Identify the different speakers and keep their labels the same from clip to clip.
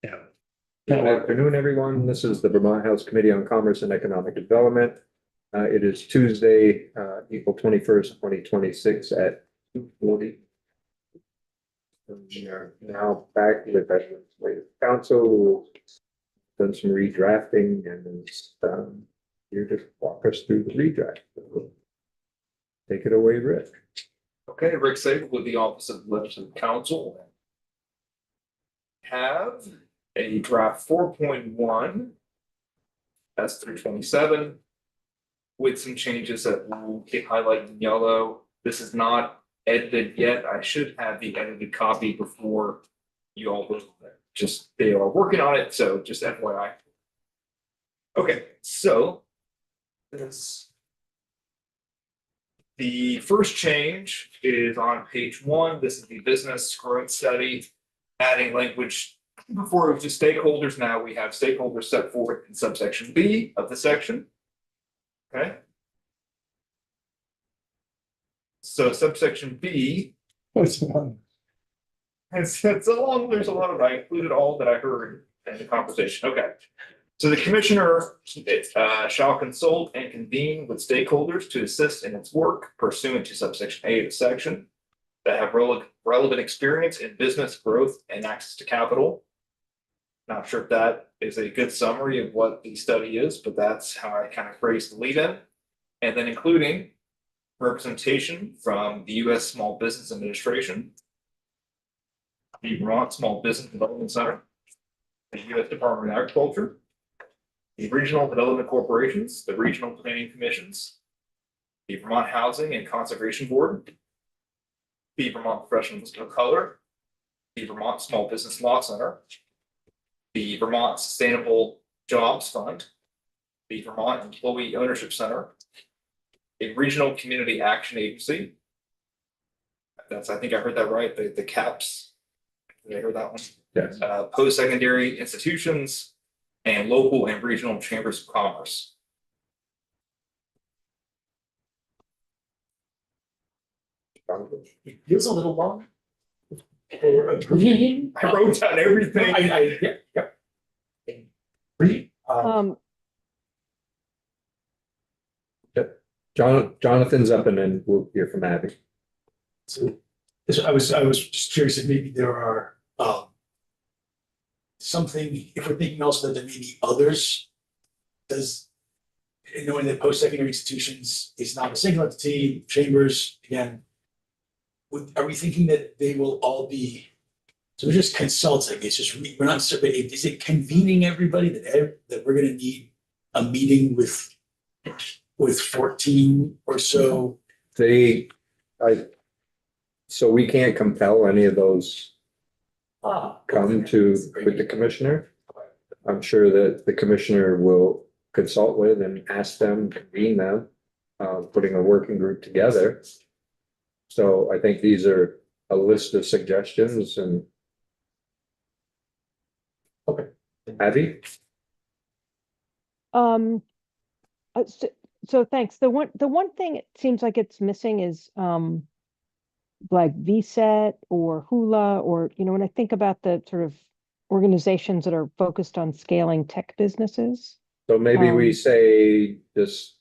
Speaker 1: Yeah.
Speaker 2: Good afternoon, everyone. This is the Vermont House Committee on Commerce and Economic Development. It is Tuesday, April 21st, 2026 at 2:40. We are now back with our legislative council. Done some redrafting and here to walk us through the redraft. Take it away, Rick.
Speaker 3: Okay, Rick Sable with the Office of Legislative Counsel. Have a draft 4.1. That's 327. With some changes that will get highlighted in yellow. This is not edited yet. I should have the edited copy before you all vote. Just they are working on it, so just FYI. Okay, so this. The first change is on page 1. This is the business growth study, adding language. Before it was just stakeholders. Now we have stakeholders set forth in subsection B of the section. Okay. So subsection B.
Speaker 1: What's one?
Speaker 3: It's a long, there's a lot of, I included all that I heard in the conversation. Okay. So the commissioner shall consult and convene with stakeholders to assist in its work pursuant to subsection A of the section that have relevant experience in business growth and access to capital. Not sure if that is a good summary of what the study is, but that's how I kind of phrased the lead in. And then including representation from the U.S. Small Business Administration, the Vermont Small Business Development Center, the U.S. Department of Agriculture, the Regional Development Corporations, the Regional Planning Commissions, the Vermont Housing and Conservation Board, the Vermont Professionals of Color, the Vermont Small Business Law Center, the Vermont Sustainable Jobs Fund, the Vermont Employee Ownership Center, a Regional Community Action Agency. That's, I think I heard that right, the CAPS. Did I hear that one?
Speaker 2: Yes.
Speaker 3: Post-secondary institutions and local and regional chambers of commerce.
Speaker 1: It feels a little long.
Speaker 3: I wrote down everything.
Speaker 2: Jonathan's up and then we'll hear from Abby.
Speaker 1: So I was just curious if maybe there are something, if we're thinking also that there may be others, does, knowing that post-secondary institutions is not a single entity, chambers, again, are we thinking that they will all be, so we're just consulting, it's just, we're not, is it convening everybody that we're gonna need a meeting with 14 or so?
Speaker 2: So we can't compel any of those come to with the commissioner. I'm sure that the commissioner will consult with and ask them, convene them, putting a working group together. So I think these are a list of suggestions and. Okay, Abby?
Speaker 4: So thanks. The one thing it seems like it's missing is like VSET or Hula, or when I think about the sort of organizations that are focused on scaling tech businesses.
Speaker 2: So maybe we say just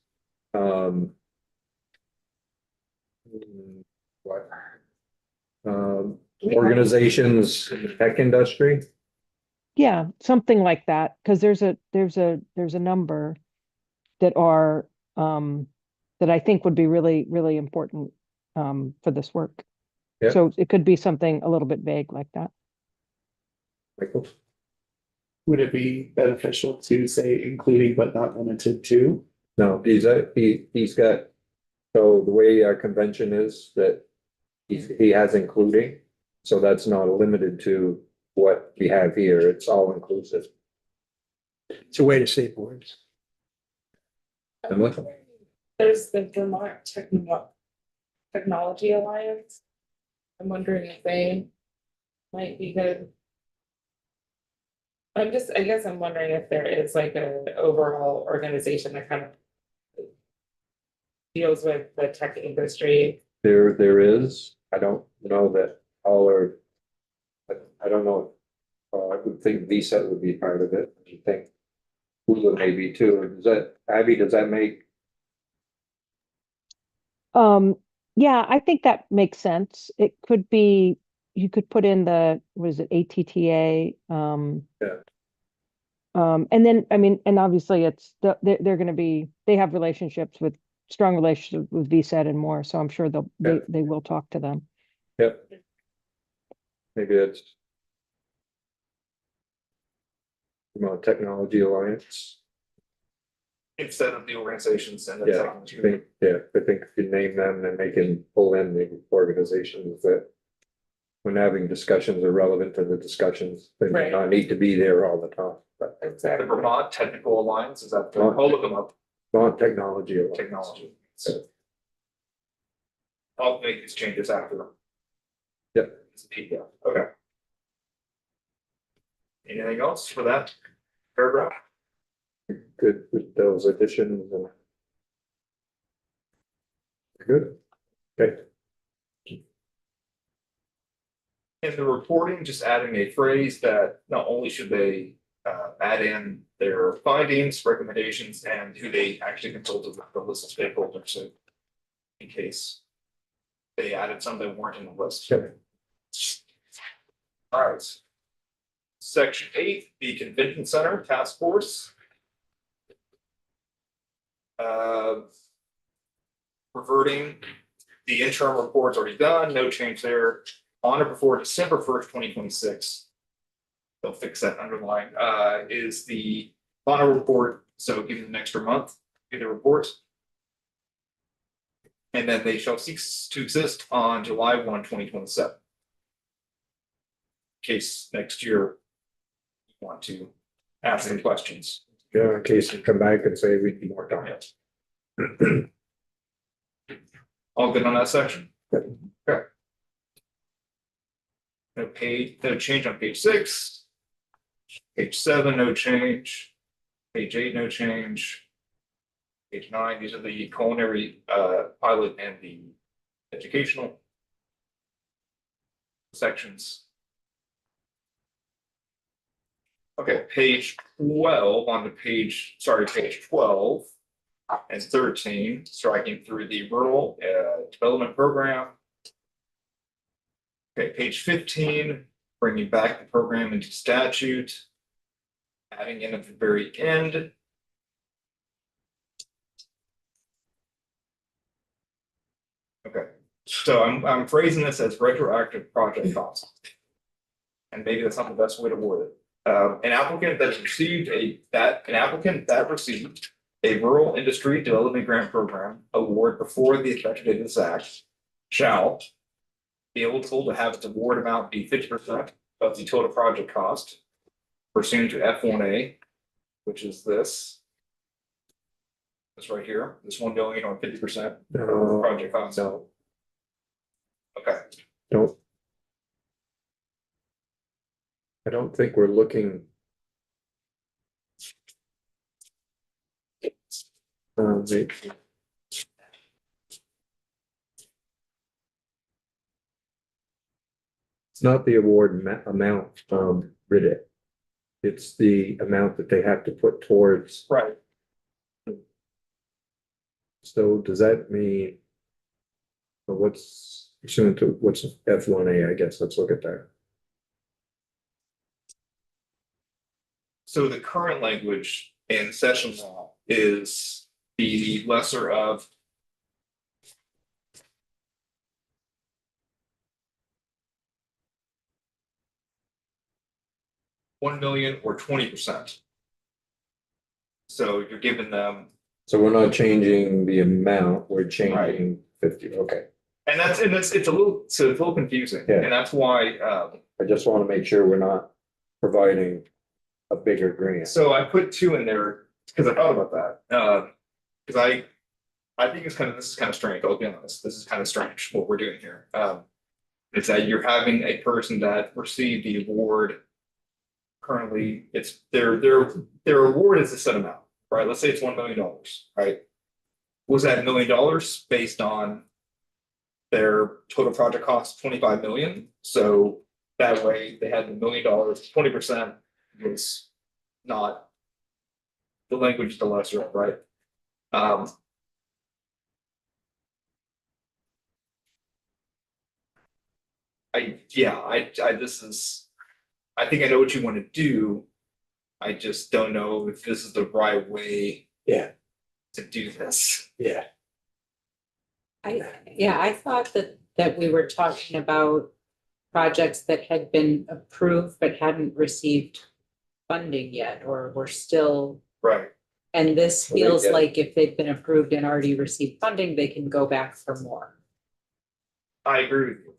Speaker 2: what? Organizations in the tech industry.
Speaker 4: Yeah, something like that, because there's a number that are that I think would be really, really important for this work.
Speaker 2: Yeah.
Speaker 4: So it could be something a little bit vague like that.
Speaker 2: Michael?
Speaker 5: Would it be beneficial to say including but not limited to?
Speaker 2: No, he's got, so the way our convention is that he has including, so that's not limited to what we have here, it's all inclusive.
Speaker 1: It's a way to save words.
Speaker 6: There's the Vermont Technology Alliance. I'm wondering if they might be good. I guess I'm wondering if there is like an overall organization that kind of deals with the tech industry.
Speaker 2: There is, I don't know that all are, I don't know I would think VSET would be part of it, I think. Hula maybe too, does that, Abby, does that make,
Speaker 4: Yeah, I think that makes sense. It could be, you could put in the, what is it, ATTA?
Speaker 2: Yeah.
Speaker 4: And then, I mean, and obviously it's, they're gonna be, they have relationships with, strong relationships with VSET and more, so I'm sure
Speaker 2: Yeah.
Speaker 4: they will talk to them.
Speaker 2: yep. Maybe that's. Vermont Technology Alliance,
Speaker 3: Instead of the organizations and the
Speaker 2: yeah, I
Speaker 3: technology.
Speaker 2: think, yeah, I think if you name them, then they can pull in the organizations that. When having discussions are relevant to the discussions, they may
Speaker 6: Right.
Speaker 2: not need to be there all the time, but
Speaker 3: The
Speaker 6: Exactly.
Speaker 3: Vermont Technical Alliance, is that, I'll look them up,
Speaker 2: Vermont Technology Alliance.
Speaker 3: technology. So I'll make these changes after.
Speaker 2: Yep.
Speaker 3: It's a PDF, okay. Anything else for that paragraph?
Speaker 2: Good with those additions and. Good, okay,
Speaker 3: In the reporting, just adding a phrase that not only should they add in their findings, recommendations, and who they actually consulted with the list of stakeholders, so. In case. They added some that weren't in the list.
Speaker 2: Yep.
Speaker 3: All right. Section 8, the Convention Center Task Force. Reverting, the interim report's already done, no change there, on or before December 1st, 2026. They'll fix that underline, is the final report, so give them an extra month, get the report. And then they shall cease to exist on July 1, 2027. Case next year. You want to ask them questions.
Speaker 2: yeah, in case you come back and say we need more time.
Speaker 3: All good on that section?
Speaker 2: Yep.
Speaker 3: Okay. No change on page 6. Page 7, no change. Page 8, no change. Page 9, these are the culinary pilot and the educational sections. Okay, page 12 on to page 12 and 13, striking through the rural development program. Okay, page 15, bringing back the program into statute. Adding in at the very end. Okay, so I'm phrasing this as retroactive project costs. And maybe that's not the best way to word it. An applicant that received a rural industry development grant program award before the effective date of this act shall be eligible to have its award amount be 50% of the total project cost pursuant to F1A, which is this. This right here, this 1 million or 50%
Speaker 2: No,
Speaker 3: project cost.
Speaker 2: no,
Speaker 3: Okay,
Speaker 2: don't. I don't think we're looking. Wait. It's not the award amount, Riddick. It's the amount that they have to put towards,
Speaker 3: right.
Speaker 2: so does that mean? What's pursuant to, what's F1A, I guess, let's look at that.
Speaker 3: So the current language in session law is the lesser of. $1 million or 20%. So you're giving them,
Speaker 2: So we're not changing the amount, we're changing 50, okay.
Speaker 3: and it's a little confusing,
Speaker 2: Yeah.
Speaker 3: and that's why,
Speaker 2: I just want to make sure we're not providing a bigger grant.
Speaker 3: so I put 2 in there, because I thought about that, because I think this is kind of strange, I'll be honest, this is kind of strange what we're doing here. It's that you're having a person that received the award. Currently, it's their award is a set amount, right? Let's say it's $1 million, right? Was that $1 million based on their total project cost 25 million? So That way, they had $1 million, 20% was not. The language is the lesser, of, right? This is, I think I know what you want to do. I just don't know if this is the right way.
Speaker 1: Yeah.
Speaker 3: To do this.
Speaker 1: Yeah.
Speaker 7: I thought that we were talking about projects that had been approved but hadn't received funding yet, or were still,
Speaker 3: Right.
Speaker 7: and this
Speaker 2: Well, they
Speaker 7: feels
Speaker 2: get-
Speaker 7: like if they've been approved and already received funding, they can go back for more.
Speaker 3: I agree with you.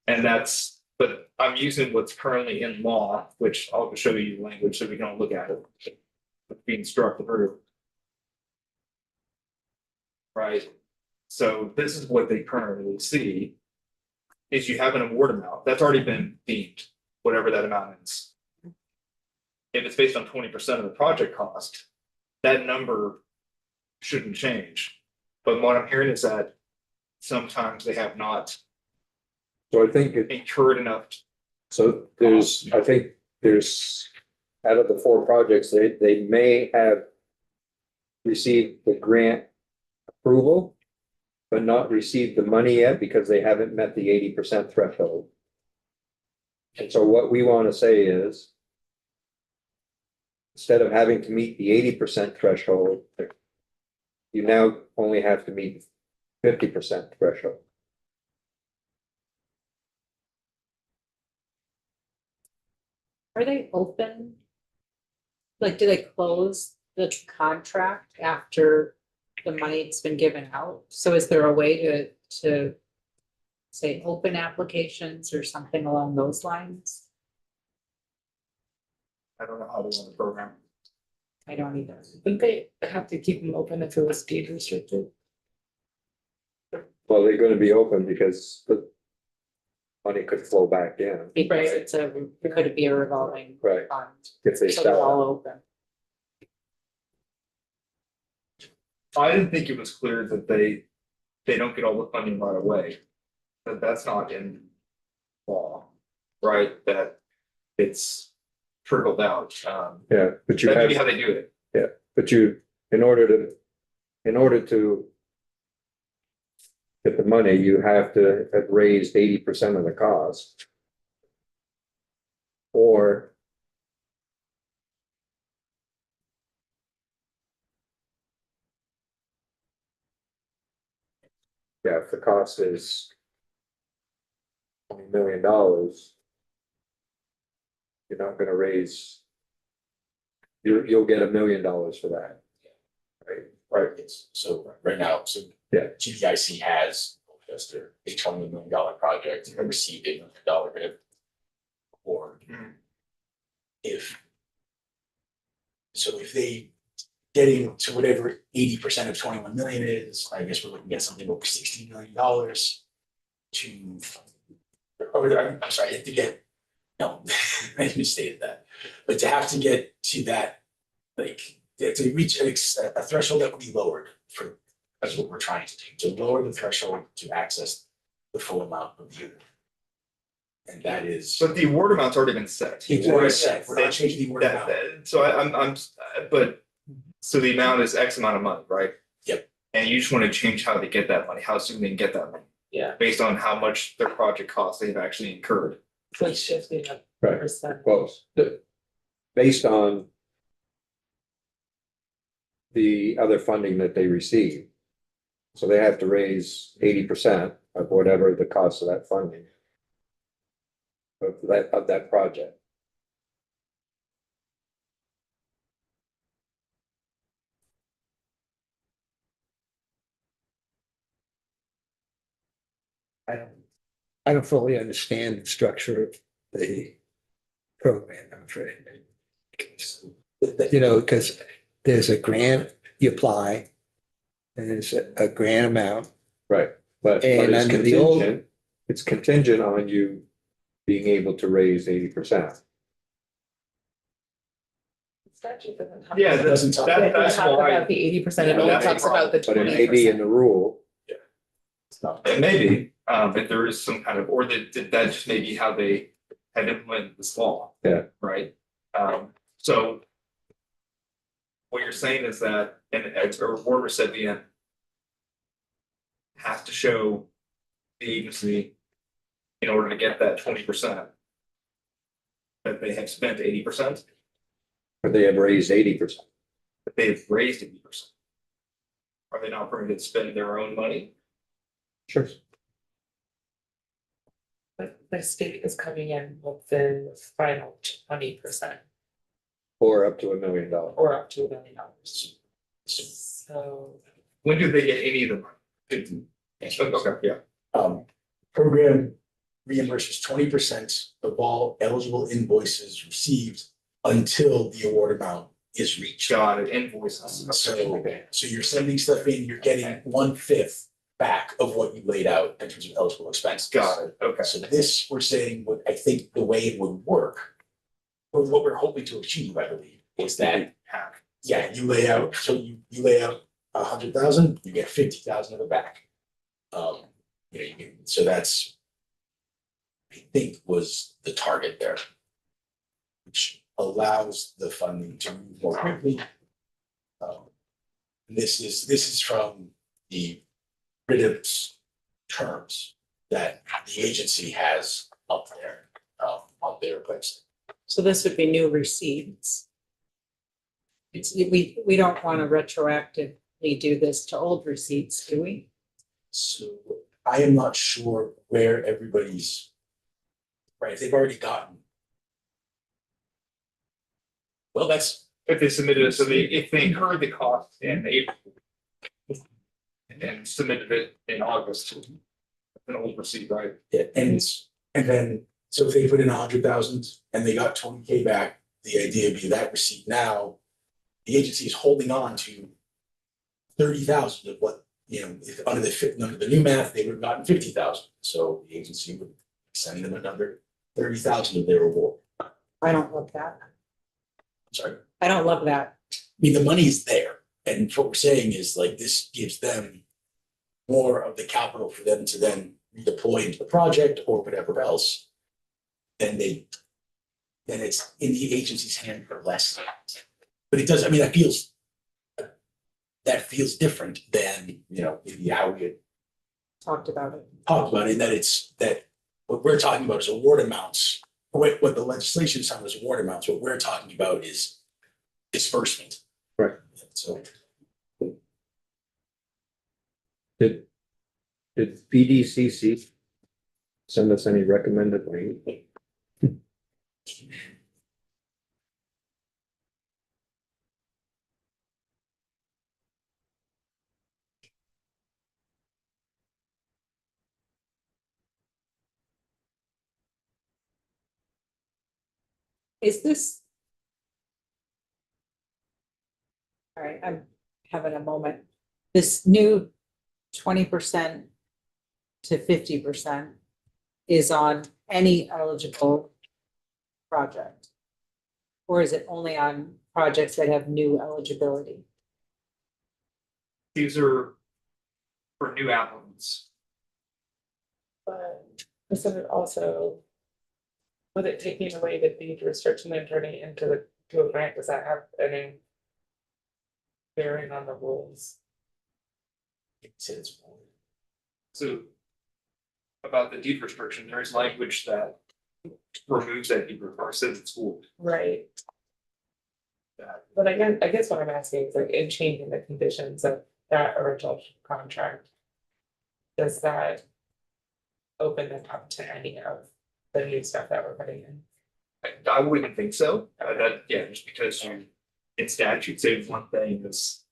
Speaker 3: And that's, but I'm using what's currently in law, which I'll show you the language so we can all look at it. Being struck through. Right, so this is what they currently see. Is you have an award amount, that's already been deemed, whatever that amount is. If it's based on 20% of the project cost, that number shouldn't change. But what I'm hearing is that sometimes they have not
Speaker 2: So I think it,
Speaker 3: incurred enough.
Speaker 2: so there's, I think there's, out of the 4 projects, they may have received the grant approval, but not received the money yet because they haven't met the 80% threshold. And so what we want to say is, instead of having to meet the 80% threshold, you now only have to meet 50% threshold.
Speaker 7: Are they open? Like, do they close the contract after the money's been given out? So is there a way to say open applications or something along those lines?
Speaker 3: I don't know how to run the program.
Speaker 7: I don't either.
Speaker 6: Wouldn't they have to keep them open if it was deed restricted?
Speaker 2: Well, they're gonna be open because the money could flow back in,
Speaker 7: Because it could be a revolving
Speaker 2: right,
Speaker 7: fund,
Speaker 2: if they
Speaker 7: so they're all
Speaker 2: sell.
Speaker 7: open.
Speaker 3: I didn't think it was clear that they don't get all the funding right away. But that's not in law, right? That it's trickled out.
Speaker 2: Yeah, but you
Speaker 3: That may
Speaker 2: have.
Speaker 3: be how they do it.
Speaker 2: But you, in order to get the money, you have to have raised 80% of the cost. Or yeah, if the cost is $20 million, you're not gonna raise, you'll get $1 million for that. Right?
Speaker 1: Right, it's, so right now, so.
Speaker 2: Yeah.
Speaker 1: GDIC has just a $20 million project, and received $8 million grant award.
Speaker 3: Mhm.
Speaker 1: So if they getting to whatever 80% of 21 million is, I guess we're looking at something over $16 million to. I'm sorry, to get, no, I misstated that, but to have to get to that, like, to reach a threshold that would be lowered for, that's what we're trying to do, to lower the threshold to access the full amount of the unit. And that is.
Speaker 3: But the award amount's already been set.
Speaker 1: It's already set. We're not changing the award amount.
Speaker 3: So but, so the amount is X amount of money, right?
Speaker 1: Yep.
Speaker 3: And you just want to change how they get that money, how soon they can get that money,
Speaker 6: Yeah,
Speaker 3: based on how much their project costs they've actually incurred.
Speaker 6: so it's shifting a
Speaker 2: Right.
Speaker 6: percent.
Speaker 2: Close. Based on the other funding that they receive. So they have to raise 80% of whatever the cost of that funding. Of that project.
Speaker 8: I don't fully understand the structure of the program, I'm afraid. You know, because there's a grant, you apply, and there's a grant amount.
Speaker 2: Right, but
Speaker 8: And
Speaker 2: it's
Speaker 8: under the old-
Speaker 2: contingent, it's contingent on you being able to raise 80%.
Speaker 6: Statute doesn't talk
Speaker 3: Yeah,
Speaker 6: about-
Speaker 1: It doesn't talk
Speaker 3: that-
Speaker 6: It
Speaker 3: that's
Speaker 6: talks
Speaker 3: why,
Speaker 6: about the 80%, it
Speaker 3: Yeah,
Speaker 6: only
Speaker 3: that's a
Speaker 6: talks about the
Speaker 2: But
Speaker 6: 20%.
Speaker 2: it may be in the rule,
Speaker 1: It's not.
Speaker 3: it may be, if there is some kind of, or that just may be how they had implemented this law.
Speaker 2: Yeah.
Speaker 3: Right? So what you're saying is that, and as a reporter said at the end, has to show the agency in order to get that 20%. That they have spent 80%,
Speaker 2: Or they have raised 80%.
Speaker 3: that they've raised 80%. Are they not permitted to spend their own money?
Speaker 2: Sure.
Speaker 6: But the state is coming in with the final 20%
Speaker 2: Or up to $1 million.
Speaker 6: or up to $1 million. So
Speaker 3: When do they get any of the money? Okay, yeah.
Speaker 1: Program reimburses 20% of all eligible invoices received until the award amount is reached.
Speaker 3: Got it, invoices.
Speaker 1: So you're sending stuff in, you're getting 1/5 back of what you laid out in terms of eligible expenses.
Speaker 3: Got it, okay.
Speaker 1: So this, we're saying, what I think the way it would work, or what we're hoping to achieve, I believe, is that, yeah, you lay out, so you lay out 100,000, you get 50,000 of it back. You know, you can, so that's, I think, was the target there, which allows the funding to move more quickly. This is from the RIDIPS terms that the agency has up there, on their website.
Speaker 7: So this would be new receipts. We don't want to retroactively do this to old receipts, do we?
Speaker 1: So I am not sure where everybody's, right, if they've already gotten. Well, that's,
Speaker 3: If they submitted it, so if they incurred the cost in April. And submitted it in August. An old receipt, right?
Speaker 1: yeah, and then, so if they put in 100,000 and they got 20K back, the idea would be that receipt now, the agency is holding on to 30,000 of what, you know, if under the new math, they would have gotten 50,000. So the agency would send them another 30,000 of their reward.
Speaker 7: I don't love that.
Speaker 1: I'm sorry.
Speaker 7: I don't love that.
Speaker 1: I mean, the money is there, and what we're saying is like, this gives them more of the capital for them to then redeploy into the project or whatever else. Then it's in the agency's hand for less. But it does, I mean, that feels different than, you know, maybe how we had
Speaker 7: Talked about it.
Speaker 1: talked about it, in that it's, that what we're talking about is award amounts. What the legislation is talking about is award amounts, what we're talking about is disbursement.
Speaker 2: Right.
Speaker 1: So.
Speaker 2: Did BDCC send us any recommended language?
Speaker 7: Is this? All right, I'm having a moment. This new 20% to 50% is on any eligible project? Or is it only on projects that have new eligibility?
Speaker 3: These are for new applicants.
Speaker 6: but isn't it also? With it taking away the deed restriction and turning it into to a grant, does that have any bearing on the rules?
Speaker 3: So about the deed restriction, there is language that removes that deed restriction, says it's school.
Speaker 6: Right. But I guess what I'm asking is like in changing the conditions of that original contract. Does that open it up to any of the new stuff that we're putting in?
Speaker 3: I wouldn't think so, just because in statute, say one thing is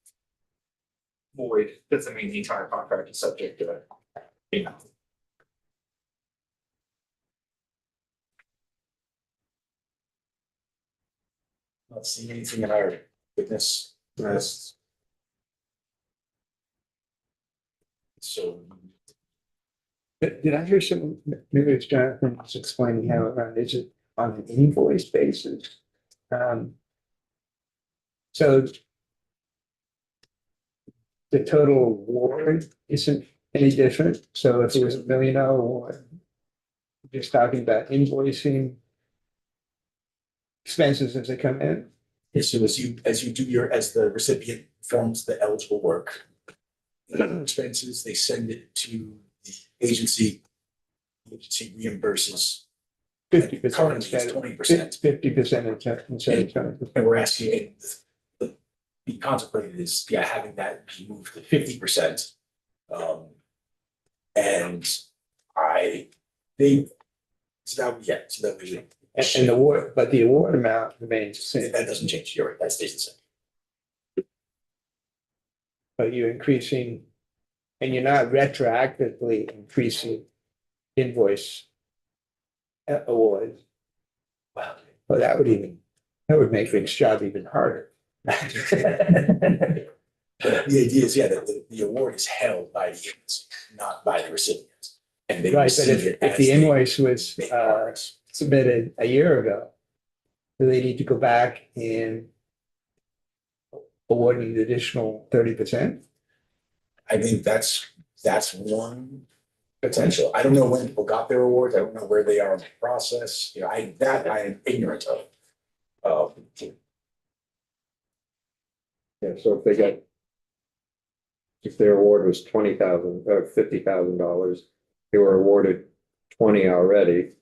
Speaker 3: void, doesn't mean the entire contract is subject to it, you know.
Speaker 1: Not seeing anything in our witness list. So.
Speaker 5: Did I hear some, maybe it's Jonathan was explaining how it runs, is it on an invoice basis? So the total award isn't any different, so if it was $1 million award, just talking about invoicing expenses as they come in.
Speaker 1: Yes, so as the recipient performs the eligible work. Expenses, they send it to the agency. The agency reimburses.
Speaker 5: 50%
Speaker 1: Currently it's
Speaker 5: instead of
Speaker 1: 20%.
Speaker 5: 50% instead of 20%.
Speaker 1: And we're asking it, be contemplated is, yeah, having that be moved to 50%. And so that we,
Speaker 5: And the award, but the award amount remains the same,
Speaker 1: that doesn't change, you're right, that stays the same.
Speaker 5: but you're increasing, and you're not retroactively increasing invoice awards.
Speaker 1: Wow.
Speaker 5: Well, that would make Rick's job even harder.
Speaker 1: The idea is, yeah, that the award is held by the agency, not by the recipient. And they
Speaker 5: Right, but
Speaker 1: receive it
Speaker 5: if
Speaker 1: as
Speaker 5: the
Speaker 1: they
Speaker 5: invoice was
Speaker 1: make progress.
Speaker 5: submitted a year ago, do they need to go back and award an additional 30%?
Speaker 1: I think that's one potential. I don't know when people got their awards. I don't know where they are in the process. You know, I am ignorant of.
Speaker 2: Yeah, so if their award was $20,000 or $50,000, they were awarded 20 already.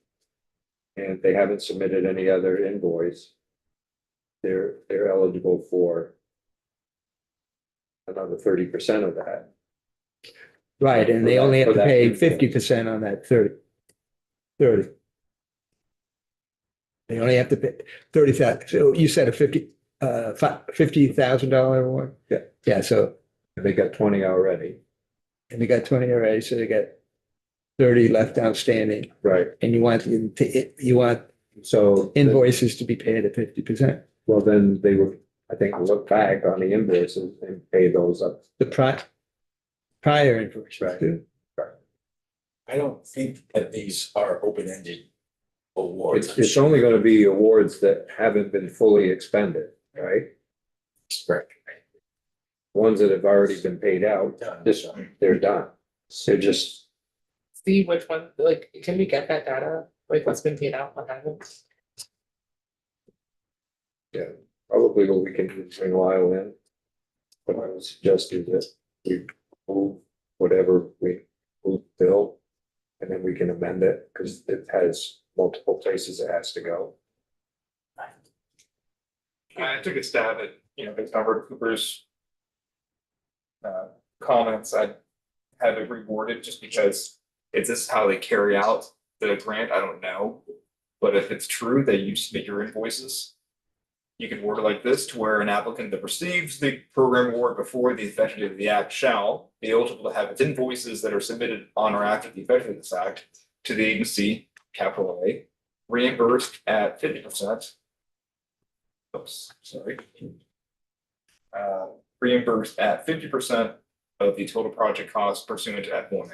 Speaker 2: And they haven't submitted any other invoice. They're eligible for another 30% of that.
Speaker 5: Right, and they only have
Speaker 2: For
Speaker 5: to
Speaker 2: that
Speaker 5: pay
Speaker 2: invoice.
Speaker 5: 50% on that 30. They only have to pay 30,000, so you said a $50,000 award?
Speaker 2: Yeah.
Speaker 5: Yeah, so,
Speaker 2: They got 20 already.
Speaker 5: and they got 20 already, so they got 30 left outstanding,
Speaker 2: Right.
Speaker 5: and you want
Speaker 2: So.
Speaker 5: invoices to be paid at 50%.
Speaker 2: Well, then they would, I think, look back on the invoices and pay those up.
Speaker 5: The prior invoices
Speaker 2: Right.
Speaker 5: too.
Speaker 1: I don't think that these are open-ended awards.
Speaker 2: It's only gonna be awards that haven't been fully expended, right?
Speaker 1: Correct.
Speaker 2: Ones that have already been paid out, they're done. They're just,
Speaker 6: See which one, like, can we get that data, like what's been paid out, what hasn't?
Speaker 2: probably what we can do is bring Lyle in. But I would suggest is that we move whatever we move bill. And then we can amend it, because it has multiple places it has to go.
Speaker 3: I took a stab at, based on Robert Cooper's comments, I have it reworded just because is this how they carry out the grant? I don't know. But if it's true that you submit your invoices, you can word it like this, to where an applicant that receives the program award before the effective date of the act shall be eligible to have its invoices that are submitted on or after the effective date of this act to the agency, capital A, reimbursed at 50%. Oops, sorry. Reimbursed at 50% of the total project cost pursuant to F1A.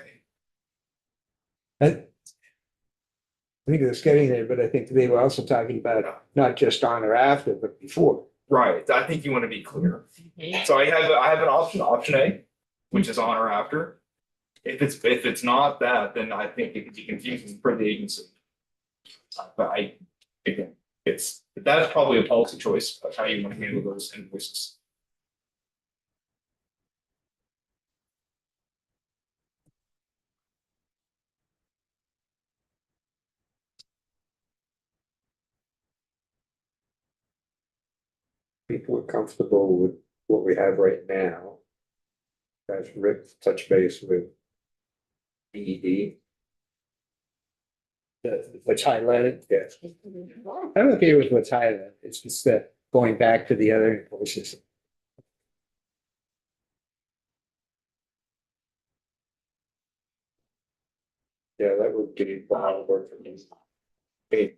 Speaker 5: I think it's getting there, but I think they were also talking about not just on or after, but before.
Speaker 3: Right, I think you want to be clear. So I have an option A, which is on or after. If it's not that, then I think it could be confusing for the agency. But again, that's probably a policy choice of how you want to handle those invoices.
Speaker 2: People are comfortable with what we have right now. As Rick touch base with EED.
Speaker 5: What's highlighted.
Speaker 2: Yes.
Speaker 5: I'm okay with what's highlighted. It's just that going back to the other invoices.
Speaker 2: Yeah, that would be a lot of work for me. I mean,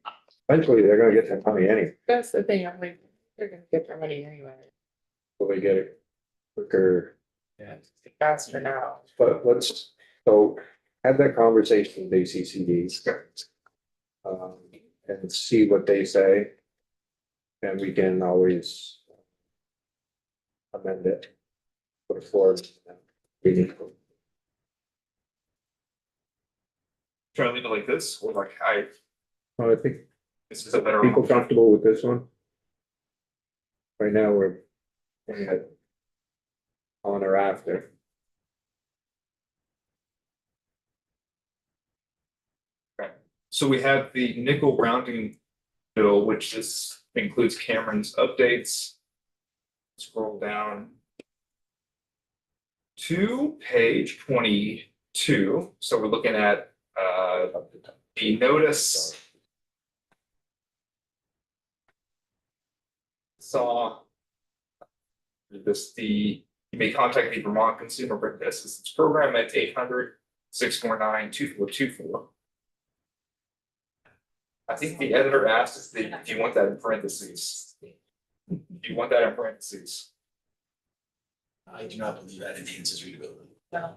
Speaker 2: eventually, they're gonna get their money anyway,
Speaker 6: That's the thing, I'm like, they're gonna get their money anyway,
Speaker 2: so they get it quicker.
Speaker 6: faster now.
Speaker 2: But so have that conversation with ACCD. And see what they say. And we can always amend it. Put it forward.
Speaker 3: Try to leave it like this, or like
Speaker 2: Well, I think
Speaker 3: This is a better.
Speaker 2: People comfortable with this one? Right now, we're at on or after.
Speaker 3: So we have the nickel rounding bill, which just includes Cameron's updates. Scroll down to page 22. So we're looking at the notice. Saw you may contact the Vermont Consumer Rent Assistance Program at 800-649-2424. I think the editor asked if you want that in parentheses. Do you want that in parentheses?
Speaker 1: I do not believe that enhances readability.
Speaker 6: No.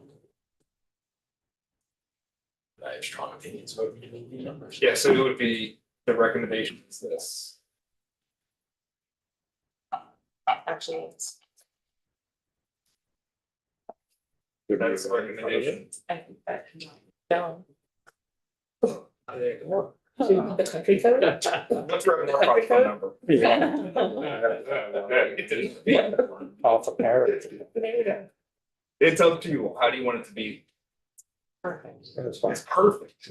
Speaker 1: I have strong opinions about readability numbers.
Speaker 3: Yeah, so it would be, the recommendation is this.
Speaker 6: Actually, it's,
Speaker 3: That is the recommendation.
Speaker 6: I think that, no. The country code?
Speaker 3: Let's write more about phone number.
Speaker 5: Off a parrot.
Speaker 6: There you go.
Speaker 3: It's up to you. How do you want it to be?
Speaker 6: Perfect.
Speaker 2: That's fine.
Speaker 3: It's perfect.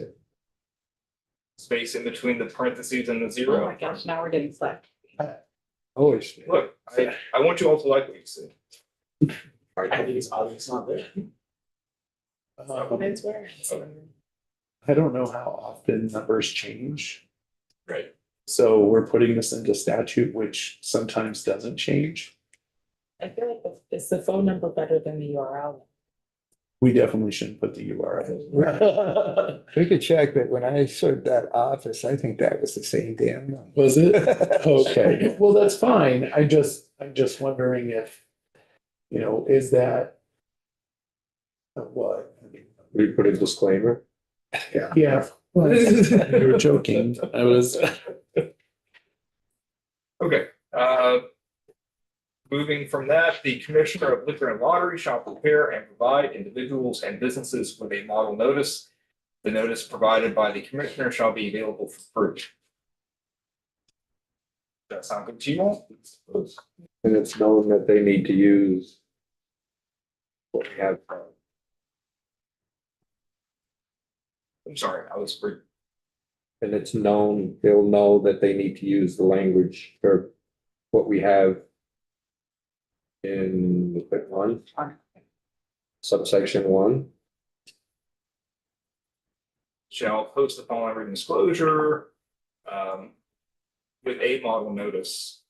Speaker 3: Space in between the parentheses and the
Speaker 7: Oh my
Speaker 3: zero.
Speaker 7: gosh, now we're getting flack.
Speaker 5: Always.
Speaker 3: Look, I want you all to like what you see.
Speaker 1: I think it's odd it's not there.
Speaker 6: It's where.
Speaker 9: I don't know how often numbers change.
Speaker 1: Right.
Speaker 9: So we're putting this into statute, which sometimes doesn't change.
Speaker 6: I feel like is the phone number better than the URL?
Speaker 9: We definitely shouldn't put the URL.
Speaker 5: We could check, but when I served that office, I think that was the same damn number.
Speaker 9: Was it? Okay, well, that's fine. I'm just wondering if, is that what?
Speaker 2: We put a disclaimer.
Speaker 9: Yeah. You were joking. I was.
Speaker 3: Okay, moving from that, the Commissioner of Liquor and Lottery shall prepare and provide individuals and businesses with a model notice. The notice provided by the Commissioner shall be available for free. Does that sound good to you all?
Speaker 2: And it's known that they need to use what we have.
Speaker 3: I'm sorry, I was.
Speaker 2: And it's known, they'll know that they need to use the language or what we have in one, subsection 1.
Speaker 3: Shall post the following written disclosure with a model notice.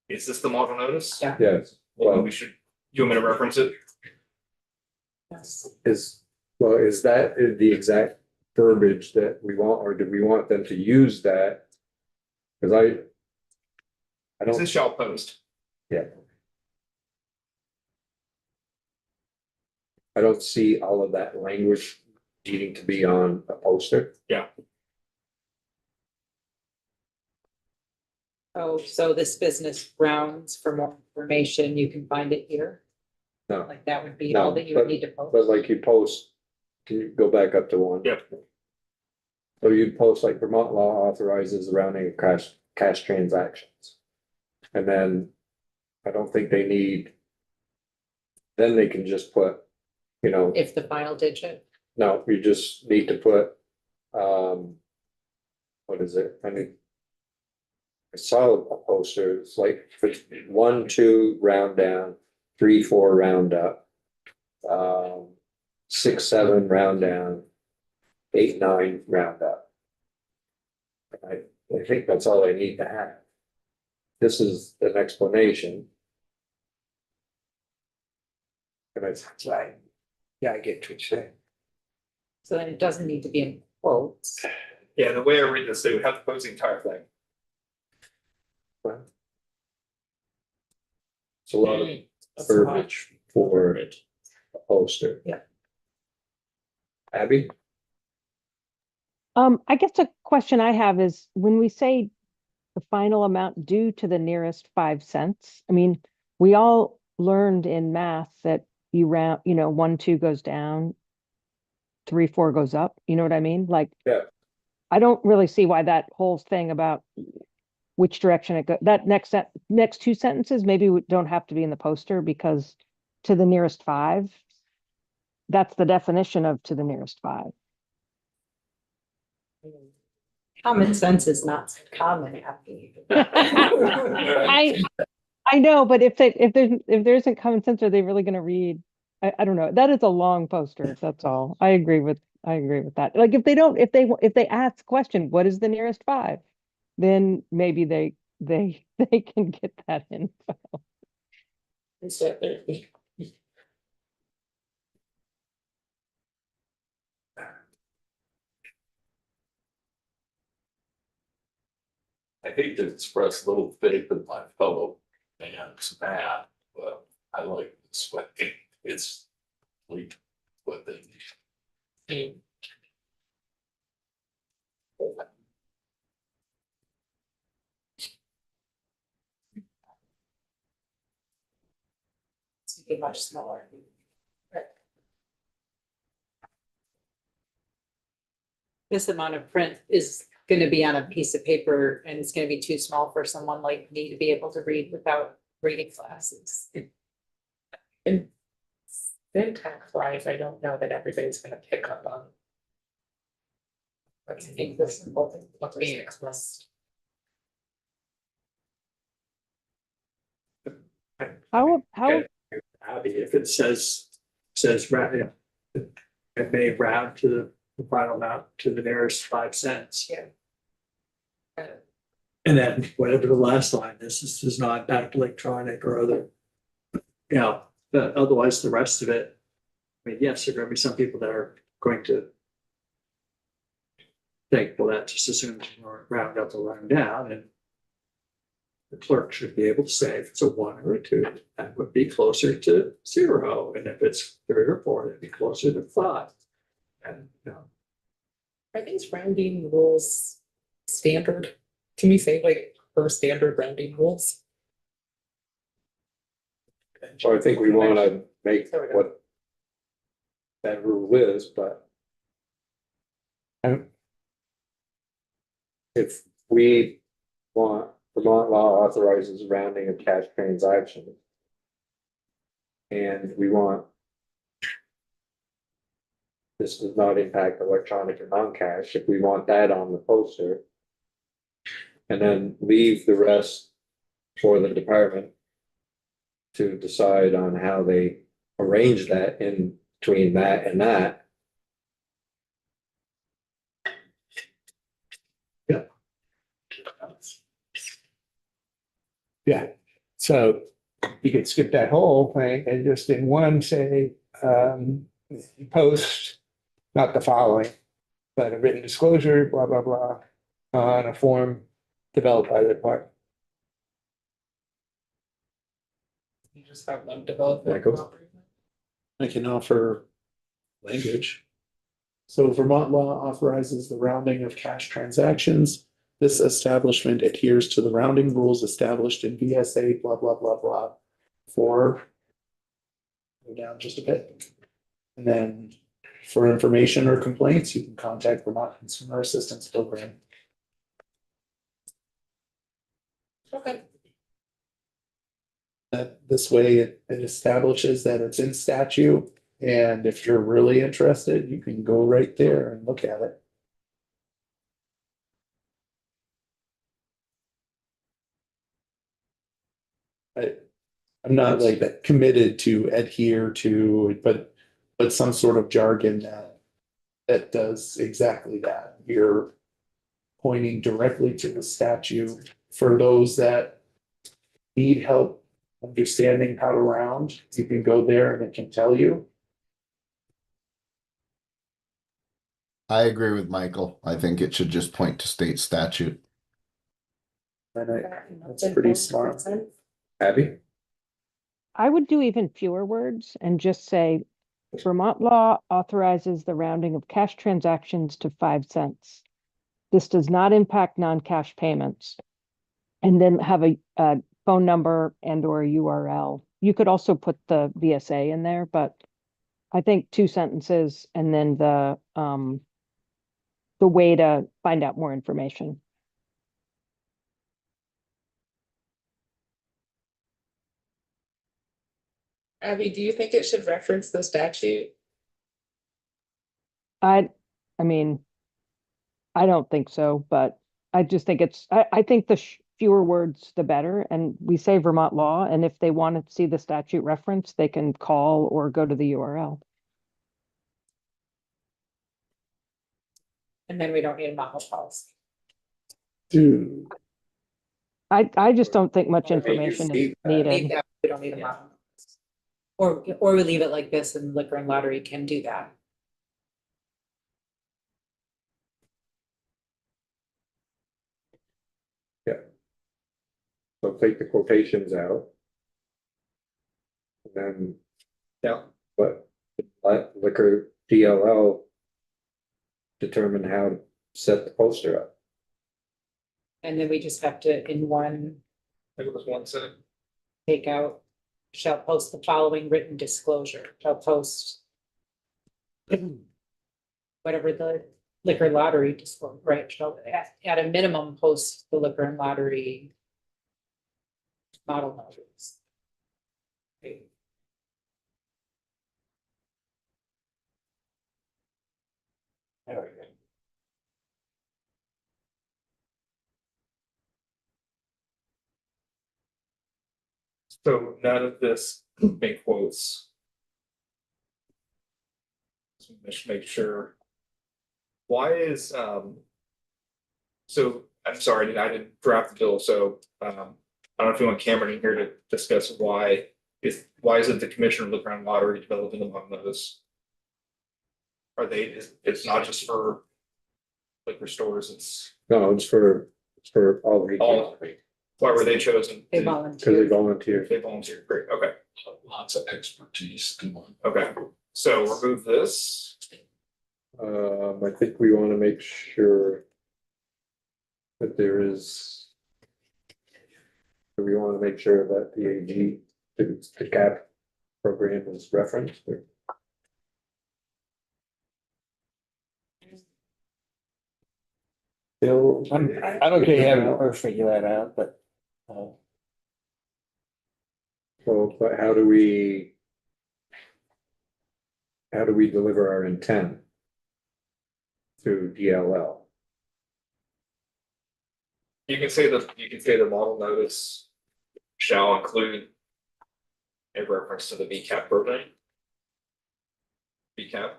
Speaker 3: Is this the model notice?
Speaker 7: Yeah.
Speaker 2: Yes,
Speaker 3: Well,
Speaker 2: well,
Speaker 3: we should, you want me to reference it?
Speaker 6: Yes.
Speaker 2: is that the exact verbiage that we want, or do we want them to use that? Cause I
Speaker 3: This
Speaker 2: don't,
Speaker 3: is shall post.
Speaker 2: I don't see all of that language needing to be on a poster.
Speaker 7: Oh, so this business rounds for more information, you can find it here?
Speaker 2: No.
Speaker 7: Like that would be all
Speaker 2: No,
Speaker 7: that you would
Speaker 2: but-
Speaker 7: need to post?
Speaker 2: But like you post, can you go back up to 1?
Speaker 3: Yep.
Speaker 2: So you'd post like Vermont law authorizes the rounding of cash transactions. And then I don't think they need. Then they can just put,
Speaker 7: If the final digit,
Speaker 2: no, you just need to put, what is it? I mean. I saw a poster, it's like 1, 2 round down, 3, 4 round up. 6, 7 round down, 8, 9 round up. I think that's all I need to have. This is an explanation. And it's,
Speaker 5: Right. Yeah, I get what you're saying.
Speaker 7: so then it doesn't need to be in quotes.
Speaker 3: Yeah, the way I read this, they would have to post the entire thing.
Speaker 2: it's a lot of verbiage for a poster.
Speaker 7: Yeah.
Speaker 2: Abby?
Speaker 4: I guess a question I have is when we say the final amount due to the nearest 5 cents, I mean, we all learned in math that you round, 1, 2 goes down, 3, 4 goes up, you know what I mean? Like.
Speaker 2: Yeah.
Speaker 4: I don't really see why that whole thing about which direction it goes, that next two sentences, maybe we don't have to be in the poster because to the nearest five, that's the definition of to the nearest five.
Speaker 7: Common sense is not so common, happy.
Speaker 4: I know, but if there isn't common sense, are they really gonna read? I don't know. That is a long poster, that's all. I agree with that. Like, if they ask the question, what is the nearest five? Then maybe they can get that in.
Speaker 10: I hate to express little faith in my fellow man's math, but I like this way. It's like what they need.
Speaker 6: It's gonna be much smaller.
Speaker 7: This amount of print is gonna be on a piece of paper and it's gonna be too small for someone like me to be able to read without reading glasses.
Speaker 6: In syntax wise, I don't know that everybody's gonna pick up on. What's what's being expressed.
Speaker 4: How,
Speaker 11: Abby, if it says round, it may round to the final amount to the nearest 5 cents.
Speaker 6: Yeah.
Speaker 11: And then whatever the last line is, this does not impact electronic or other. You know, but otherwise the rest of it, I mean, yes, there are gonna be some people that are going to think, well, that just assumes round up or round down, and the clerk should be able to say if it's a 1 or a 2, that would be closer to 0. And if it's 3 or 4, it'd be closer to 5. And, you know,
Speaker 6: Are these rounding rules standard? Can we say like per standard rounding rules?
Speaker 2: So I think we wanna make what that rule is, but if we want, Vermont law authorizes rounding of cash transactions. And we want this does not impact electronic or non-cash, if we want that on the poster. And then leave the rest for the department to decide on how they arrange that in between that and that.
Speaker 5: Yeah, so you could skip that whole thing and just in one say, post, not the following, but a written disclosure, blah, blah, blah, on a form developed by the department.
Speaker 6: You just have them develop. it.
Speaker 2: Michael?
Speaker 9: I can offer language. So Vermont law authorizes the rounding of cash transactions. This establishment adheres to the rounding rules established in VSA, blah, blah, blah, blah. For. Go down just a bit. And then for information or complaints, you can contact Vermont Consumer Assistance Program.
Speaker 6: Okay.
Speaker 9: That this way it establishes that it's in statute. And if you're really interested, you can go right there and look at it. I'm not like that committed to adhere to, but some sort of jargon that does exactly that. You're pointing directly to the statute for those that need help understanding how to round. You can go there and it can tell you.
Speaker 12: I agree with Michael. I think it should just point to state statute.
Speaker 9: And that's pretty smart.
Speaker 2: Abby?
Speaker 4: I would do even fewer words and just say Vermont law authorizes the rounding of cash transactions to 5 cents. This does not impact non-cash payments. And then have a phone number and or URL. You could also put the VSA in there, but I think 2 sentences and then the way to find out more information.
Speaker 6: Abby, do you think it should reference the statute?
Speaker 4: I mean, I don't think so, but I just think I think the fewer words, the better. And we say Vermont law, and if they want to see the statute reference, they can call or go to the URL.
Speaker 7: And then we don't need a model policy.
Speaker 9: Do,
Speaker 4: I just don't think much
Speaker 2: you
Speaker 4: information is
Speaker 2: leave that.
Speaker 4: needed.
Speaker 7: Yeah, we don't need a model. Or we leave it like this and liquor and lottery can do that.
Speaker 2: So take the quotations out. And then.
Speaker 3: Yeah.
Speaker 2: But let liquor DLL. Determine how to set the poster up.
Speaker 7: And then we just have to, in one,
Speaker 3: I think it was one sentence.
Speaker 7: take out, shall post the following written disclosure, shall post whatever the liquor lottery disclosure, right, shall at a minimum post the liquor and lottery model notice. Right.
Speaker 3: There we go. So none of this make quotes. So just make sure. Why is, so I'm sorry, I didn't draft the bill, so, I don't know if you want Cameron in here to discuss why is it the commissioner of liquor and lottery developing the model notice? Are they, it's not just for liquor stores, it's
Speaker 2: No, it's for all the.
Speaker 3: all, why were they chosen?
Speaker 7: They
Speaker 3: to-
Speaker 2: Cause they
Speaker 7: volunteer.
Speaker 2: volunteer.
Speaker 3: They volunteered, great, okay,
Speaker 10: Lots of expertise, come on.
Speaker 3: okay, so remove this.
Speaker 2: I think we wanna make sure. That there is. We wanna make sure that the AG, the CAP program is referenced or.
Speaker 5: Bill, I'm okay having her figure that out, but.
Speaker 2: Well, but how do we? How do we deliver our intent? Through DLL?
Speaker 3: You can say the model notice shall include a reference to the VCAP program. VCAP.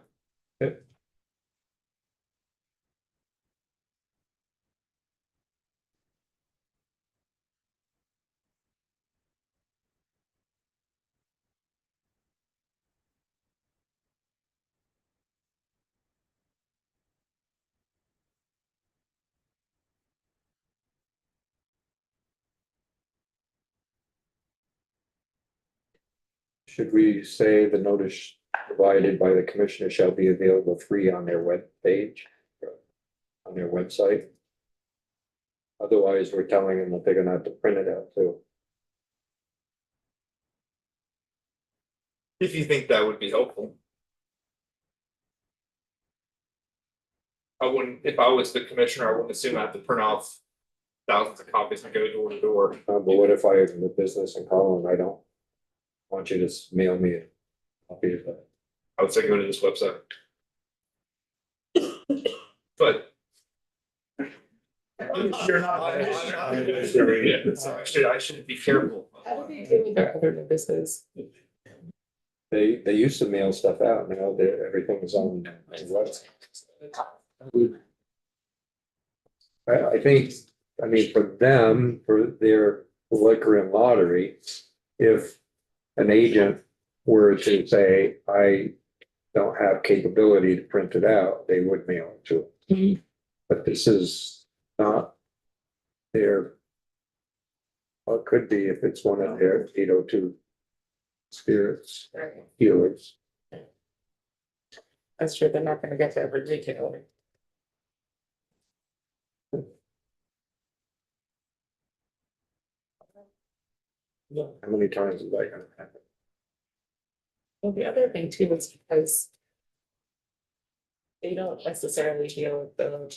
Speaker 2: Should we say the notice provided by the commissioner shall be available free on their web page? On their website? Otherwise, we're telling them that they're gonna have to print it out too.
Speaker 3: If you think that would be helpful. I wouldn't, if I was the commissioner, I wouldn't assume I have to print off thousands of copies and go door to door.
Speaker 2: But what if I have the business in Colin, I don't want you to mail me a copy of that.
Speaker 3: I would say go to this website. But. You're not. I should be careful.
Speaker 6: How do they do with their other notices?
Speaker 2: They used to mail stuff out, now everything is on the website. I think, I mean, for them, for their liquor and lottery, if an agent were to say, I don't have capability to print it out, they would mail it to them. But this is not their, well, it could be if it's one of their 802 spirits dealers.
Speaker 6: That's true, they're not gonna get to every retailer.
Speaker 2: How many times is that gonna happen?
Speaker 6: Well, the other thing too is because they don't necessarily deal with the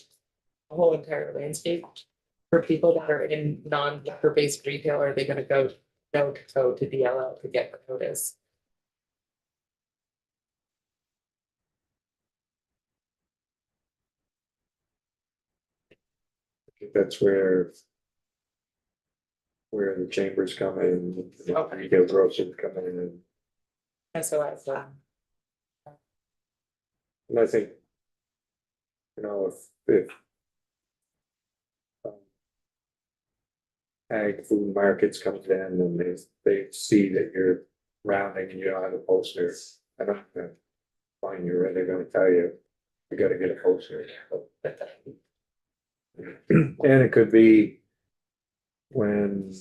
Speaker 6: whole entire landscape. For people that are in non-liquor based retail, are they gonna go to DLL to get the notice?
Speaker 2: That's where the chambers come in, the retail grocers come in,
Speaker 6: SOS,
Speaker 2: and I think, you know, if um, ag food markets comes in and they see that you're rounding and you don't have a poster, I don't know, fine, you're right, they're gonna tell you, you gotta get a poster. And it could be when,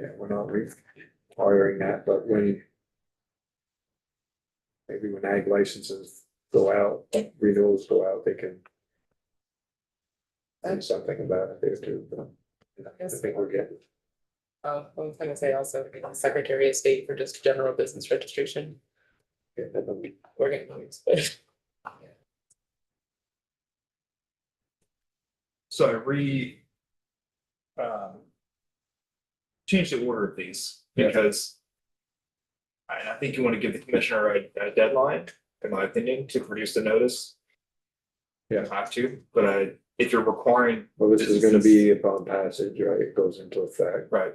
Speaker 2: yeah, we're not requiring that, but when maybe when ag licenses go out, renewals go out, they can do something about it there too, but I think we're getting.
Speaker 6: I was gonna say also, Secretary of State for just general business registration, we're getting noise, but.
Speaker 3: So change the order of these, because I think you want to give the commissioner a deadline, in my opinion, to produce the notice. You don't have to, but if you're requiring.
Speaker 2: Well, this is gonna be upon passage, right? It goes into effect.
Speaker 3: Right.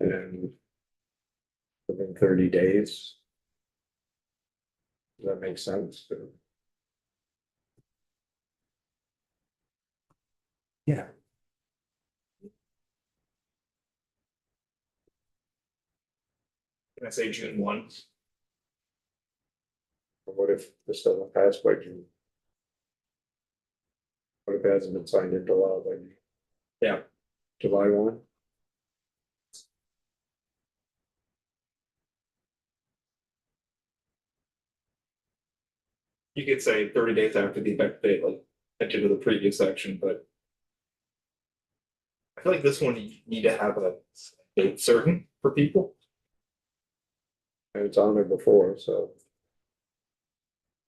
Speaker 2: And within 30 days. Does that make sense?
Speaker 5: Yeah.
Speaker 3: Can I say June 1?
Speaker 2: What if this doesn't pass by June? What if it hasn't been signed into law by June?
Speaker 3: Yeah.
Speaker 2: July 1?
Speaker 3: You could say 30 days after the effective date, like I did with the previous section, but. I feel like this one, you need to have a date certain for people.
Speaker 2: And it's on there before, so.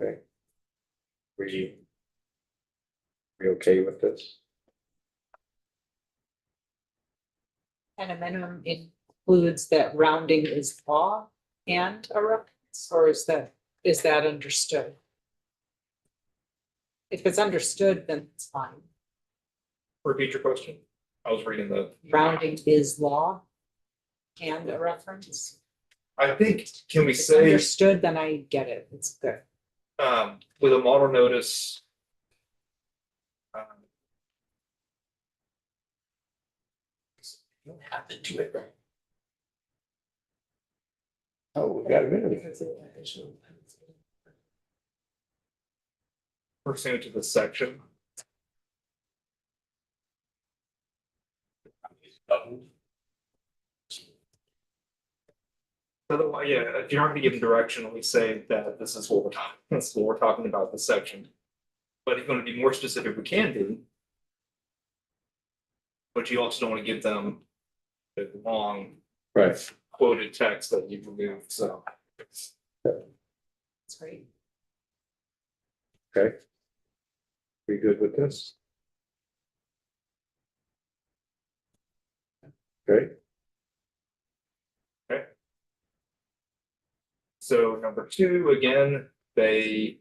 Speaker 2: Okay. We okay with this?
Speaker 7: And a minimum includes that rounding is law and a reference, or is that understood? If it's understood, then it's fine.
Speaker 3: Repeat your question. I was reading the.
Speaker 7: Rounding is law and a reference.
Speaker 3: I think, can we
Speaker 7: If it's
Speaker 3: say,
Speaker 7: understood, then I get it. It's good.
Speaker 3: with a model notice?
Speaker 1: You don't have to do it, right?
Speaker 5: Oh, we got a minute.
Speaker 3: Pursuant to the section. Otherwise, yeah, if you're not gonna give them direction, we say that this is what we're talking about, this section. But if you want to be more specific, we can be. But you also don't want to give them the long
Speaker 2: Right.
Speaker 3: quoted text that you've removed, so.
Speaker 7: That's great.
Speaker 2: Okay. We good with this? Okay,
Speaker 3: So number 2, again, the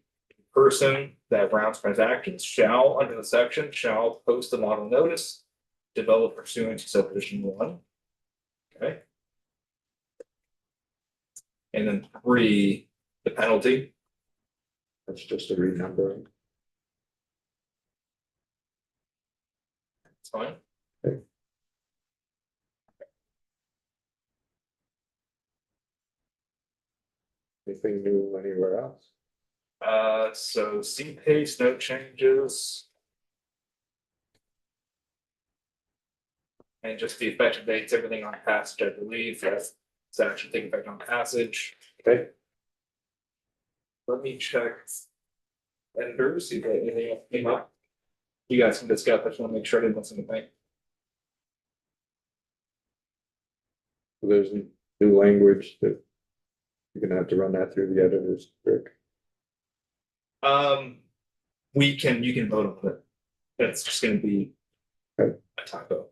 Speaker 3: person that rounds transactions shall, under the section, shall post the model notice. Developed pursuant to subdivision 1. Okay. And then 3, the penalty.
Speaker 2: that's just a renumbering.
Speaker 3: It's fine.
Speaker 2: Anything new anywhere else?
Speaker 3: So C pace, no changes. And just the effective dates, everything on passage, I believe, that's actually taking effect on passage.
Speaker 2: Okay,
Speaker 3: Let me check. Editors, see if anything else came up. You guys can discuss, I just want to make sure I didn't miss anything.
Speaker 2: there's new language that you're gonna have to run that through the editors, Rick.
Speaker 3: you can vote on it. That's just gonna be a typo.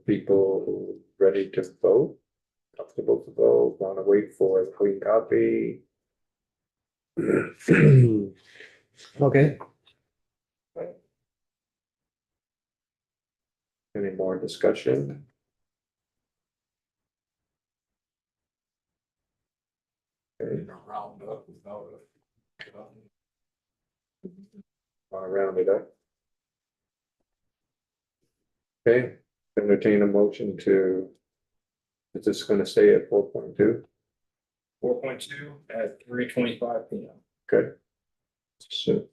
Speaker 2: People ready to vote? Comfortable to vote, wanna wait for a clean copy?
Speaker 5: Okay,
Speaker 2: Any more discussion? Okay,
Speaker 10: Round up without a.
Speaker 2: I'll round it up. Okay, entertain a motion to. Is this gonna stay at 4.2?
Speaker 3: 4.2 at 3:25 p.m.
Speaker 2: Okay. So,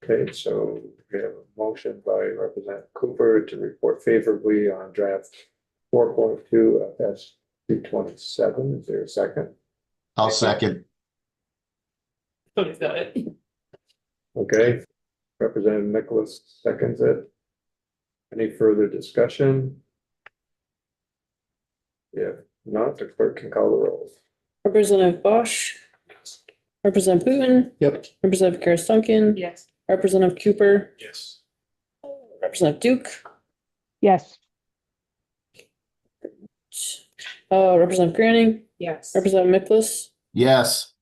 Speaker 2: okay, so we have a motion by Representative Cooper to report favorably on draft 4.2 of S 227. Is there a second?
Speaker 12: I'll second.
Speaker 6: Tony's got it.
Speaker 2: Okay, Representative Nicholas seconds it. Any further discussion? Yeah, not, the clerk can call the roll.
Speaker 13: Representative Bosch, Representative Putin,
Speaker 9: Yep.
Speaker 13: Representative Karis Duncan,
Speaker 6: Yes.
Speaker 13: Representative Cooper,
Speaker 10: Yes.
Speaker 13: Representative Duke,
Speaker 4: Yes,
Speaker 13: Representative Granning,
Speaker 6: Yes.
Speaker 13: Representative Nicholas,
Speaker 12: Yes,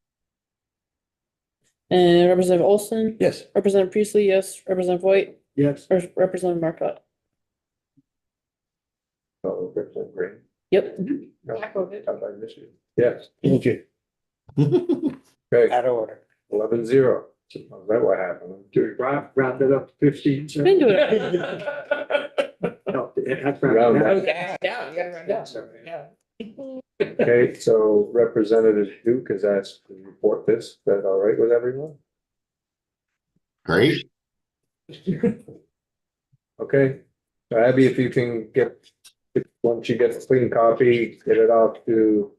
Speaker 13: and Representative Olson,
Speaker 5: yes.
Speaker 13: Representative Priestley, yes, Representative White,
Speaker 5: Yes.
Speaker 13: Representative Marcotte.
Speaker 2: Oh, Representative Green.
Speaker 13: Yep.
Speaker 2: No,
Speaker 6: I voted.
Speaker 2: how about this? Yes,
Speaker 5: Thank you.
Speaker 2: okay,
Speaker 5: Out of order.
Speaker 2: 11-0. Is that what happened?
Speaker 8: Do we round it up to 15? sir?
Speaker 13: Been doing it.
Speaker 8: No, that's
Speaker 2: Round
Speaker 8: round
Speaker 2: up.
Speaker 8: down.
Speaker 6: Yeah, you gotta run down. Yeah.
Speaker 2: Okay, so Representative Duke has asked to report this. Is that all right with everyone?
Speaker 12: great.
Speaker 2: Okay, so Abby, if you can once you get a clean copy, get it off to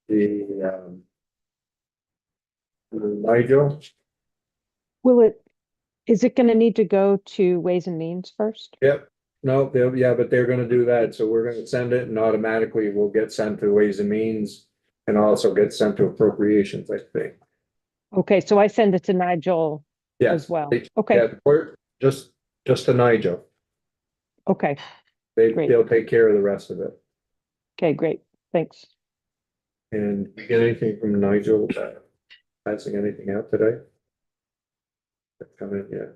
Speaker 2: the Nigel.
Speaker 4: is it gonna need to go to Ways and Means first?
Speaker 2: Yep. No, yeah, but they're gonna do that, so we're gonna send it and automatically will get sent to Ways and Means and also get sent to appropriations, I think.
Speaker 4: Okay, so I send it to Nigel
Speaker 2: Yeah.
Speaker 4: as well.
Speaker 2: they-
Speaker 4: Okay,
Speaker 2: Yeah, or just to Nigel.
Speaker 4: okay, Great.
Speaker 2: They'll take care of the rest of it.
Speaker 4: okay, great, thanks.
Speaker 2: And you get anything from Nigel, passing anything out today? Come in, yeah.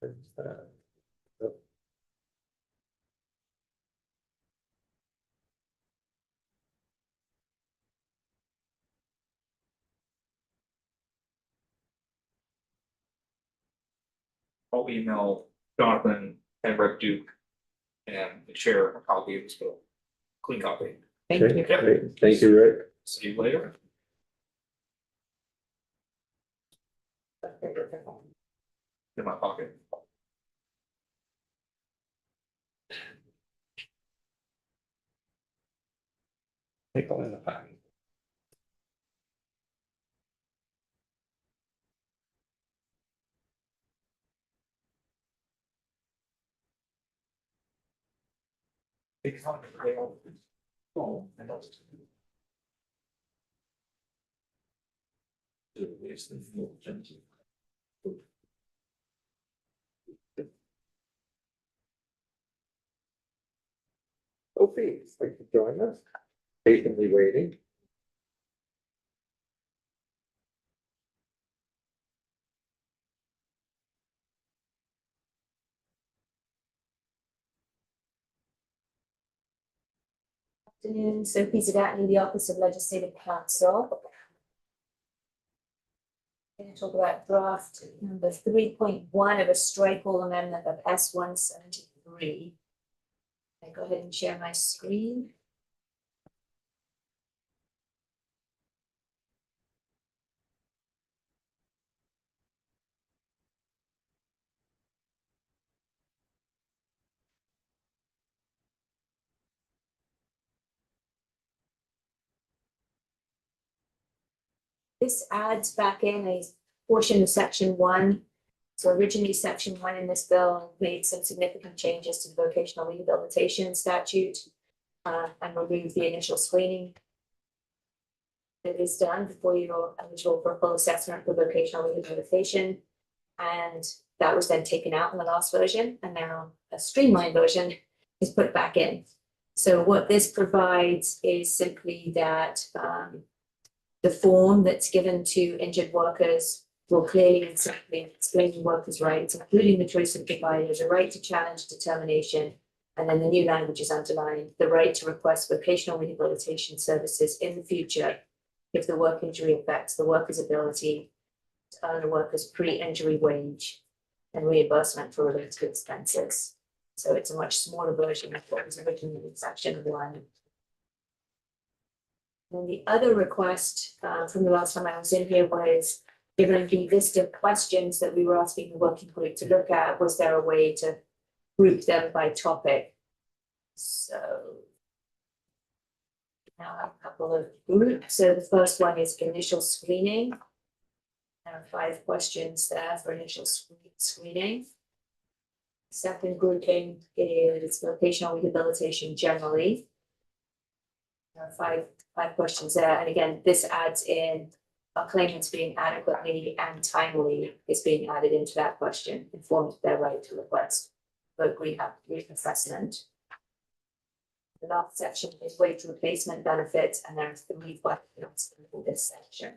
Speaker 2: There's that.
Speaker 3: I'll email Jonathan and Rep Duke and the chair a copy of this bill. Clean copy.
Speaker 6: Thank
Speaker 2: Okay,
Speaker 6: you.
Speaker 2: great. Thank you, Rick.
Speaker 3: See you later. In my pocket.
Speaker 5: Take a lot of time.
Speaker 2: Sophie, thanks for joining us. Patiently waiting.
Speaker 14: Afternoon, Sophie Zagatni, the Office of Legislative Counsel. Going to talk about draft number 3.1 of a strike all amendment of S 173. I go ahead and share my screen. This adds back in a portion of section 1. So originally, section 1 in this bill made some significant changes to the vocational rehabilitation statute and removed the initial screening that is done before you're eligible for a full assessment for vocational rehabilitation. And that was then taken out in the last version, and now a streamlined version is put back in. So what this provides is simply that the form that's given to injured workers will clearly and simply explain workers' rights, including the choice of providers, the right to challenge determination, and then the new language is underlined, the right to request vocational rehabilitation services in the future if the work injury affects the worker's ability to earn a worker's pre-injury wage and reimbursement for related expenses. So it's a much smaller version of what was originally in section 1. And the other request from the last time I was in here was, given the list of questions that we were asking the working group to look at, was there a way to group them by topic? So now I have a couple of groups. So the first one is initial screening. There are 5 questions there for initial screening. Second grouping is vocational rehabilitation generally. There are five questions there, and again, this adds in a claimant's being adequately and timely is being added into that question, informed of their right to request voc rehab assessment. The last section is wage replacement benefits, and there are 3 questions in this section.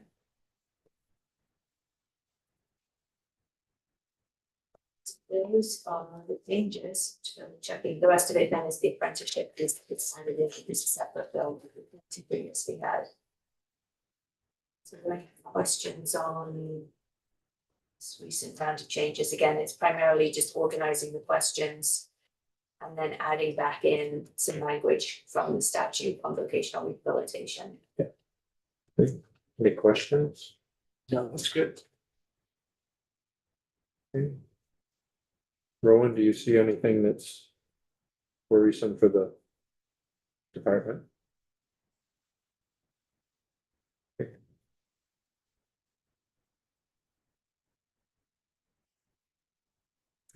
Speaker 14: Those are the changes to checking. The rest of it then is the apprenticeship is added in this separate bill to previously had. So there are any questions on this recent round of changes? Again, it's primarily just organizing the questions and then adding back in some language from the statute on vocational rehabilitation.
Speaker 2: Any questions?
Speaker 9: No, that's good.
Speaker 2: Okay. Rowan, do you see anything that's worrisome for the department?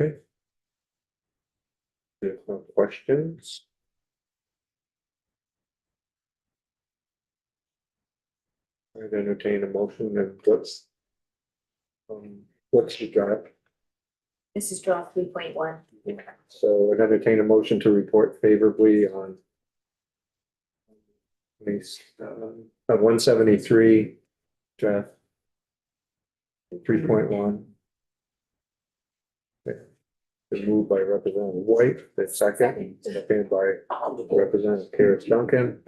Speaker 2: Okay. There's no questions. I'd entertain a motion and what's the draft?
Speaker 14: This is draft 3.1.
Speaker 2: So I'd entertain a motion to report favorably on these 173 draft 3.1. Been moved by Representative White, the second by Representative Karis Duncan.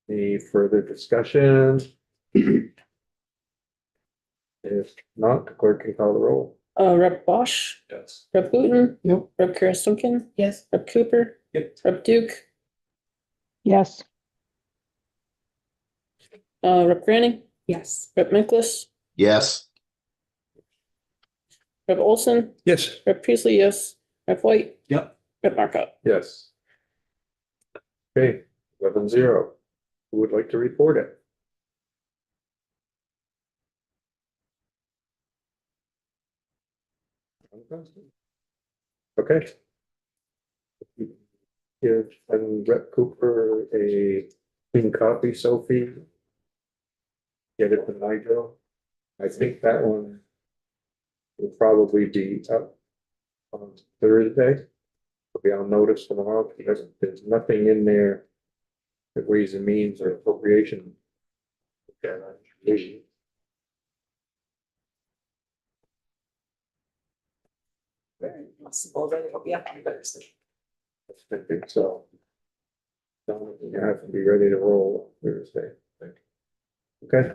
Speaker 2: Any further discussion? If not, the clerk can call the roll.
Speaker 13: Rep Bosch,
Speaker 10: Yes.
Speaker 13: Rep Gluten.
Speaker 9: Yep.
Speaker 13: Rep Karis Duncan.
Speaker 6: Yes.
Speaker 13: Rep Cooper.
Speaker 9: Yep.
Speaker 13: Rep Duke,
Speaker 4: Yes.
Speaker 13: Rep Granning,
Speaker 6: Yes.
Speaker 13: Rep Mickless,
Speaker 12: Yes.
Speaker 13: Rep Olson,
Speaker 8: Yes.
Speaker 13: Rep Peasley, yes. Rep White.
Speaker 9: Yep.
Speaker 13: Rep Markup.
Speaker 2: Yes. Okay, 11-0. Who would like to report it? Okay. Give and Rep Cooper a clean copy, Sophie. Get it to Nigel. I think that one will probably be up on Thursday. It'll be on notice tomorrow because there's nothing in there that Ways and Means or appropriation.
Speaker 6: Very possible that it'll be up on Thursday.
Speaker 2: I think so. So you have to be ready to roll Thursday. Okay.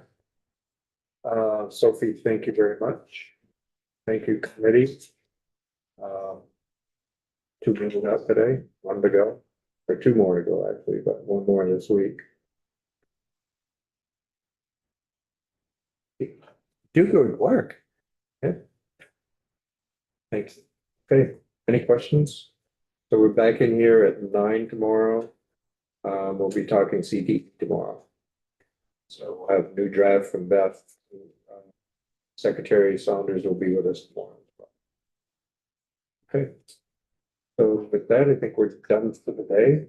Speaker 2: Sophie, thank you very much. Thank you, committee. 2 minutes out today, 1 to go, or 2 more to go actually, but 1 more this week.
Speaker 8: Do good work.
Speaker 2: Thanks. Okay, any questions? So we're back in here at 9 tomorrow. We'll be talking CD tomorrow. So we'll have new draft from Beth. Secretary Saunders will be with us tomorrow. Okay. So with that, I think we're done for the day.